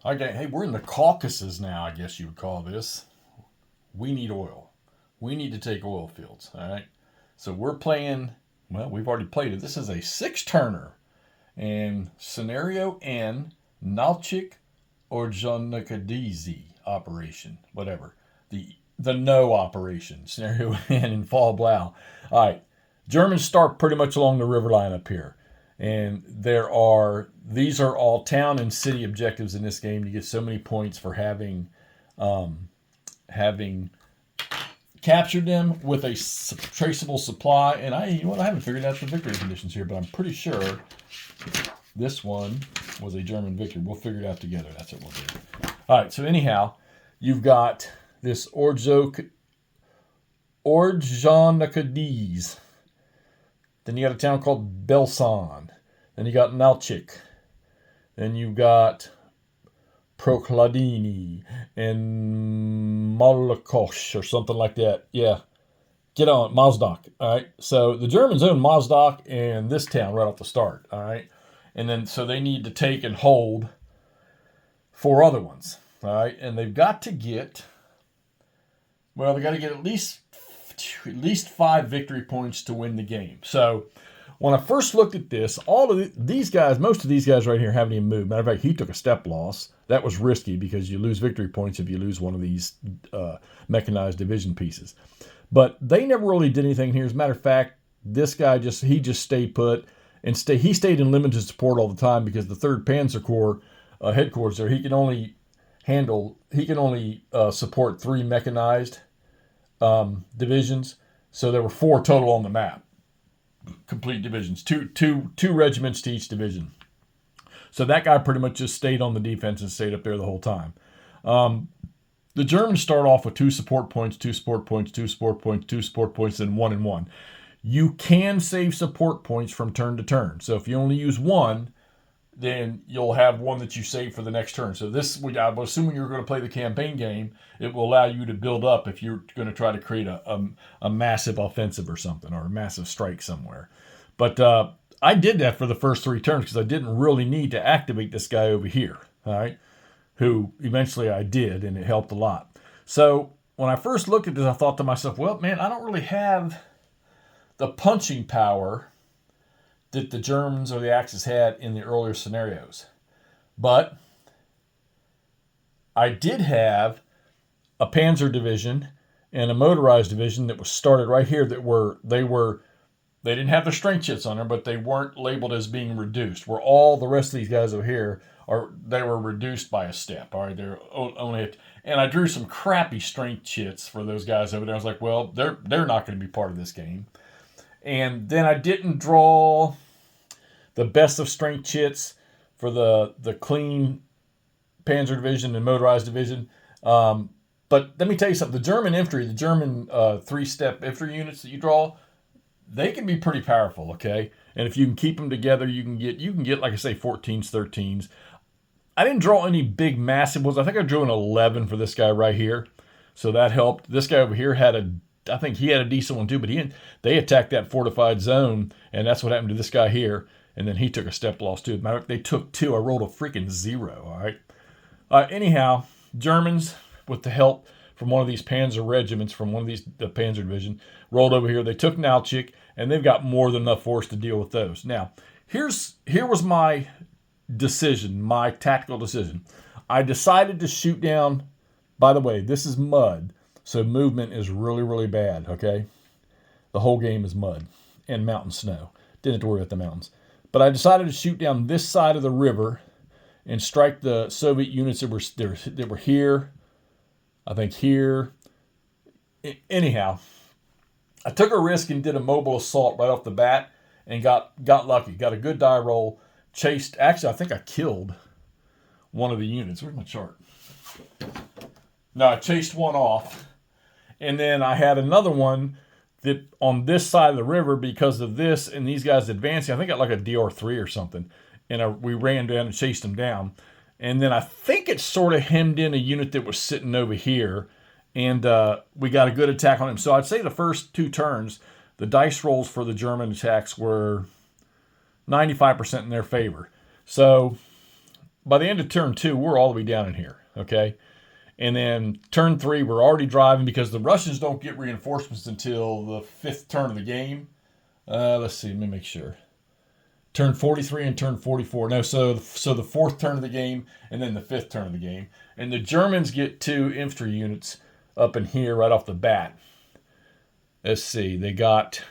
Okay, hey, we're in the Caucasus now, I guess you would call this. We need oil. We need to take oil fields, all right? So we're playing, well, we've already played it. This is a six-turner. And scenario N, Nal'chik-Ordzhonikidze operation, whatever. The no operation, scenario N in fall Blau. All right, Germans start pretty much along the river line up here. And these are all town and city objectives in this game. You get so many points for having captured them with a traceable supply. And I haven't figured out the victory conditions here, but I'm pretty sure this one was a German victory. We'll figure it out together. That's what we'll do. All right. So anyhow, you've got this Ordzhonikidze. Then you got a town called Belsan. Then you got Nal'chik. Then you got Prokladini and Malakosh or something like that. Yeah. Get on, Mozdok. All right. So the Germans own Mozdok and this town right off the start. All right. And then so they need to take and hold four other ones. All right. And they've got to get, well, they got to get at least 5 victory points to win the game. So when I first looked at this, all of these guys, most of these guys right here haven't even moved. Matter of fact, he took a step loss. That was risky because you lose victory points if you lose one of these mechanized division pieces. But they never really did anything here. As a matter of fact, this guy just stayed put and he stayed in limited support all the time because the 3rd Panzer Corps headquarters there, he can only support 3 mechanized divisions. So there were 4 total on the map. Complete divisions, two regiments to each division. So that guy pretty much just stayed on the defense and stayed up there the whole time. The Germans start off with 2 support points, 2 support points, 2 support points, 2 support points, and 1 and 1. You can save support points from turn to turn. So if you only use 1, then you'll have 1 that you save for the next turn. So this, I'm assuming you're going to play the campaign game, it will allow you to build up if you're going to try to create a massive offensive or something, or a massive strike somewhere. But I did that for the first 3 turns because I didn't really need to activate this guy over here, all right, who eventually I did, and it helped a lot. So when I first looked at this, I thought to myself, well, man, I don't really have the punching power that the Germans or the Axis had in the earlier scenarios. But I did have a Panzer Division and a Motorized Division that was started right here they didn't have the strength chits on them, but they weren't labeled as being reduced. Where all the rest of these guys over here they were reduced by a step. All right, they're only, and I drew some crappy strength chits for those guys over there. I was like, well, they're not going to be part of this game. And then I didn't draw the best of strength chits for the clean Panzer Division and Motorized Division. But let me tell you something. The German infantry, the German 3-step infantry units that you draw, they can be pretty powerful, okay? And if you can keep them together, you can get like I say, 14s, 13s. I didn't draw any big massive ones. I think I drew an 11 for this guy right here. So that helped. This guy over here I think he had a decent one too, but they attacked that fortified zone, and that's what happened to this guy here. And then he took a step loss too. Matter of fact, they took 2. I rolled a freaking 0. All right. Anyhow, Germans, with the help from one of these Panzer regiments, from one of the Panzer Division, rolled over here. They took Nal'chik, and they've got more than enough force to deal with those. Now, here was my decision, my tactical decision. I decided to shoot down. By the way, this is mud, so movement is really, really bad. Okay, the whole game is mud and mountain snow. Didn't have to worry about the mountains. But I decided to shoot down this side of the river and strike the Soviet units that were here. I think here. Anyhow, I took a risk and did a mobile assault right off the bat and got lucky. Got a good die roll. Actually, I think I killed one of the units. Where's my chart? No, I chased one off. And then I had another one that on this side of the river, because of this and these guys advancing, I think I got like a DR3 or something. And we ran down and chased them down. And then I think it sort of hemmed in a unit that was sitting over here. And we got a good attack on him. So I'd say the first 2 turns, the dice rolls for the German attacks were 95% in their favor. So by the end of turn 2, we're all the way down in here, okay? And then turn 3, we're already driving because the Russians don't get reinforcements until the 5th turn of the game. Let's see, let me make sure. Turn 43 and turn 44. No, so the 4th turn of the game and then the 5th turn of the game. And the Germans get 2 infantry units up in here right off the bat. Let's see, they got,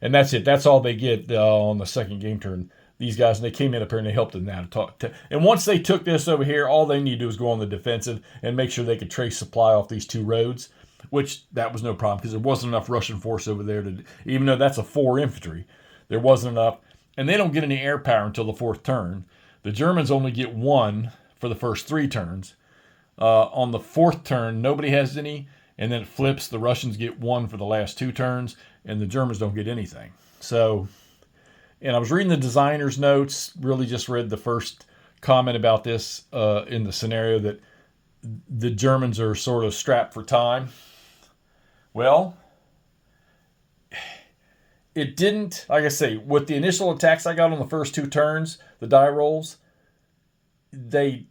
and that's it. That's all they get on the 2nd game turn. These guys, and they came in up here and they helped them now to talk. And once they took this over here, all they need to do is go on the defensive and make sure they could trace supply off these 2 roads, which that was no problem because there wasn't enough Russian force over there to, even though that's a 4 infantry, there wasn't enough. And they don't get any air power until the 4th turn. The Germans only get 1 for the first 3 turns. On the 4th turn, nobody has any, and then it flips. The Russians get 1 for the last 2 turns, and the Germans don't get anything. So, and I was reading the designer's notes, really just read the first comment about this in the scenario that the Germans are sort of strapped for time. Well, it didn't, like I say, with the initial attacks I got on the first 2 turns, the die rolls, it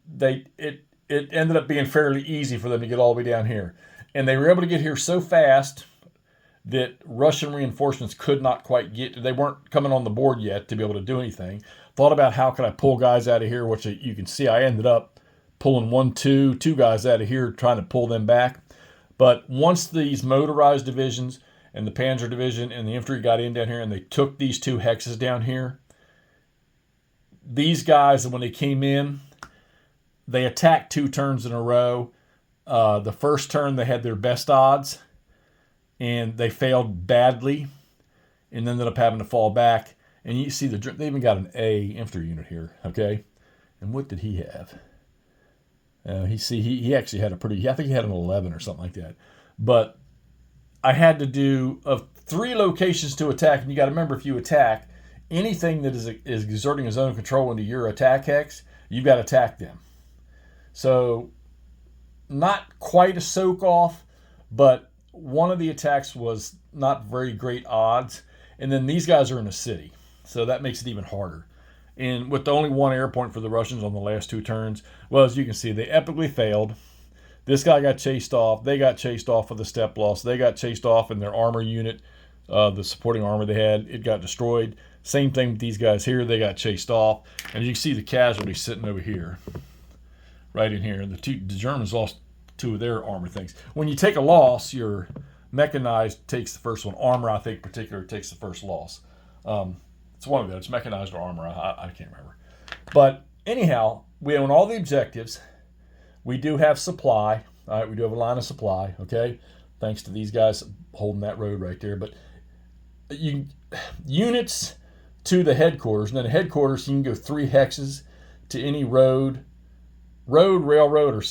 ended up being fairly easy for them to get all the way down here. And they were able to get here so fast that Russian reinforcements could not quite get, they weren't coming on the board yet to be able to do anything. Thought about how could I pull guys out of here, which you can see I ended up pulling 2 guys out of here, trying to pull them back. But once these motorized divisions and the Panzer Division and the infantry got in down here and they took these 2 hexes down here, these guys, when they came in, they attacked 2 turns in a row. The first turn, they had their best odds, and they failed badly and ended up having to fall back. And you see, they even got an A infantry unit here, okay? And what did he have? He actually had a pretty, I think he had an 11 or something like that. But I had to do 3 locations to attack, and you got to remember, if you attack anything that is exerting its own control into your attack hex, you've got to attack them. So not quite a soak off, but one of the attacks was not very great odds, and then these guys are in a city, so that makes it even harder. And with the only 1 air point for the Russians on the last 2 turns, well, as you can see, they epically failed. This guy got chased off. They got chased off with a step loss. They got chased off in their armor unit, the supporting armor they had. It got destroyed. Same thing with these guys here. They got chased off. And you can see the casualties sitting over here, right in here. The Germans lost 2 of their armor things. When you take a loss, your mechanized takes the first one. Armor, I think, in particular, takes the first loss. It's one of those. It's mechanized or armor. I can't remember. But anyhow, we own all the objectives. We do have supply. All right, we do have a line of supply, okay? Thanks to these guys holding that road right there. But units to the headquarters. And then the headquarters, you can go 3 hexes to any railroad, or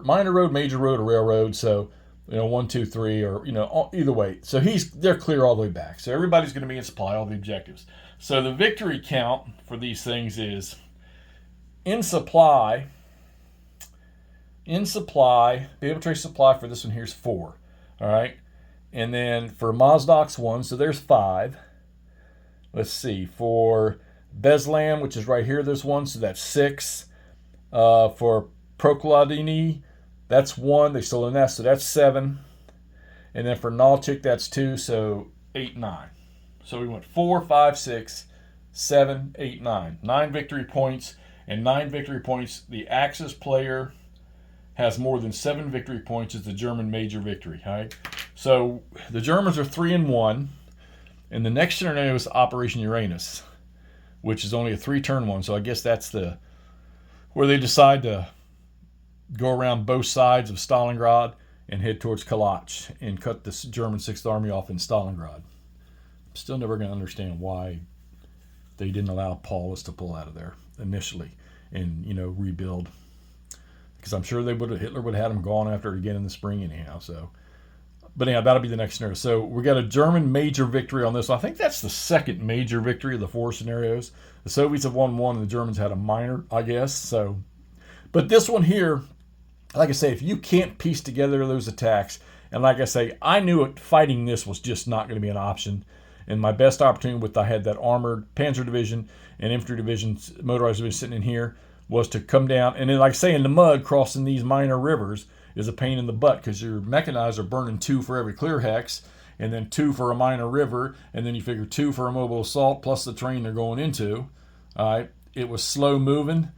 minor road, major road, or railroad. So, 1, 2, 3, or, either way. So they're clear all the way back. So everybody's going to be in supply, all the objectives. So the victory count for these things is in supply, be able to trace supply for this one here's 4. All right. And then for Mozdok's 1, so there's 5. Let's see. For Beslan, which is right here, there's 1, so that's 6. For Prokladini, that's 1. They still in that, so that's 7. And then for Nal'chik, that's 2, so 8, 9. So we went 4, 5, 6, 7, 8, 9. 9 victory points, and 9 victory points. The Axis player has more than 7 victory points as the German major victory. All right? So the Germans are 3-1, and the next scenario is Operation Uranus, which is only a 3-turn one. So I guess that's where they decide to go around both sides of Stalingrad and head towards Kalach and cut the German 6th Army off in Stalingrad. I'm still never going to understand why they didn't allow Paulus to pull out of there initially and, rebuild. Because I'm sure Hitler would have had him gone after it again in the spring anyhow. So, but anyhow, that'll be the next scenario. So we got a German major victory on this. I think that's the 2nd major victory of the 4 scenarios. The Soviets have won 1 and the Germans had a minor, I guess. So, but this one here, like I say, if you can't piece together those attacks, and like I say, I knew fighting this was just not going to be an option. And my best opportunity with I had that armored Panzer Division and Infantry Division, Motorized Division sitting in here, was to come down. And then, like I say, in the mud, crossing these minor rivers is a pain in the butt because your mechanized are burning 2 for every clear hex, and then 2 for a minor river, and then you figure 2 for a mobile assault plus the terrain they're going into. All right, it was slow moving,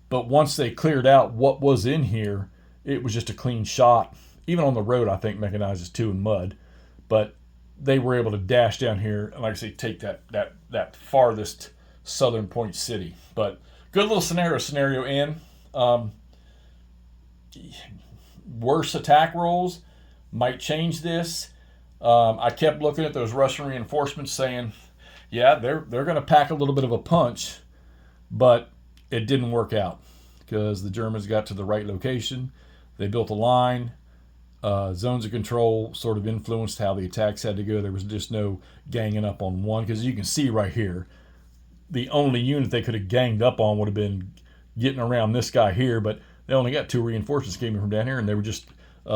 but once they cleared out what was in here, it was just a clean shot. Even on the road, I think mechanized is 2 in mud, but they were able to dash down here and, like I say, take that farthest southern point city. But good little scenario in. Worse attack rolls might change this. I kept looking at those Russian reinforcements saying, yeah, they're going to pack a little bit of a punch, but it didn't work out because the Germans got to the right location. They built a line. Zones of control sort of influenced how the attacks had to go. There was just no ganging up on one, because you can see right here, the only unit they could have ganged up on would have been getting around this guy here, but they only got 2 reinforcements came in from down here, and they were just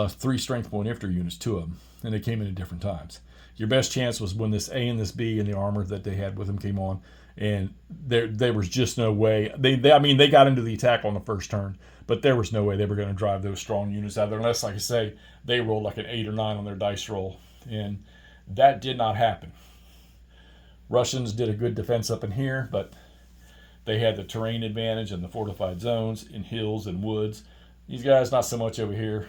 3 strength point infantry units, 2 of them, and they came in at different times. Your best chance was when this A and this B and the armor that they had with them came on, and there was just no way. They got into the attack on the first turn, but there was no way they were going to drive those strong units out there unless, like I say, they rolled like an 8 or 9 on their dice roll, and that did not happen. Russians did a good defense up in here, but they had the terrain advantage and the fortified zones in hills and woods. These guys, not so much over here.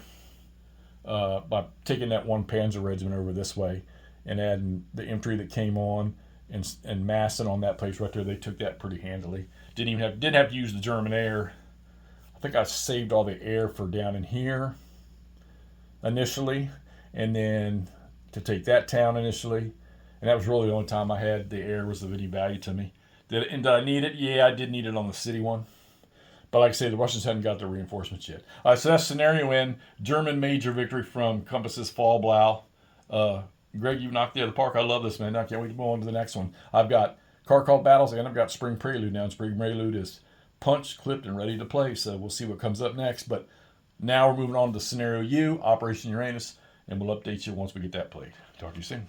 By taking that 1 Panzer regiment over this way and adding the infantry that came on and massing on that place right there, they took that pretty handily. Didn't have to use the German air. I think I saved all the air for down in here initially, and then to take that town initially. And that was really the only time I had the air was of any value to me. Did I need it? Yeah, I did need it on the city one. But like I say, the Russians hadn't got their reinforcements yet. All right, so that's scenario in. German major victory from Compass's Fall Blau. Greg, you knocked it out of the park. I love this, man. I can't wait to move on to the next one. I've got car call battles, and I've got Spring Prelude now. Spring Prelude is punched, clipped, and ready to play. So we'll see what comes up next. But now we're moving on to scenario U, Operation Uranus, and we'll update you once we get that played. Talk to you soon.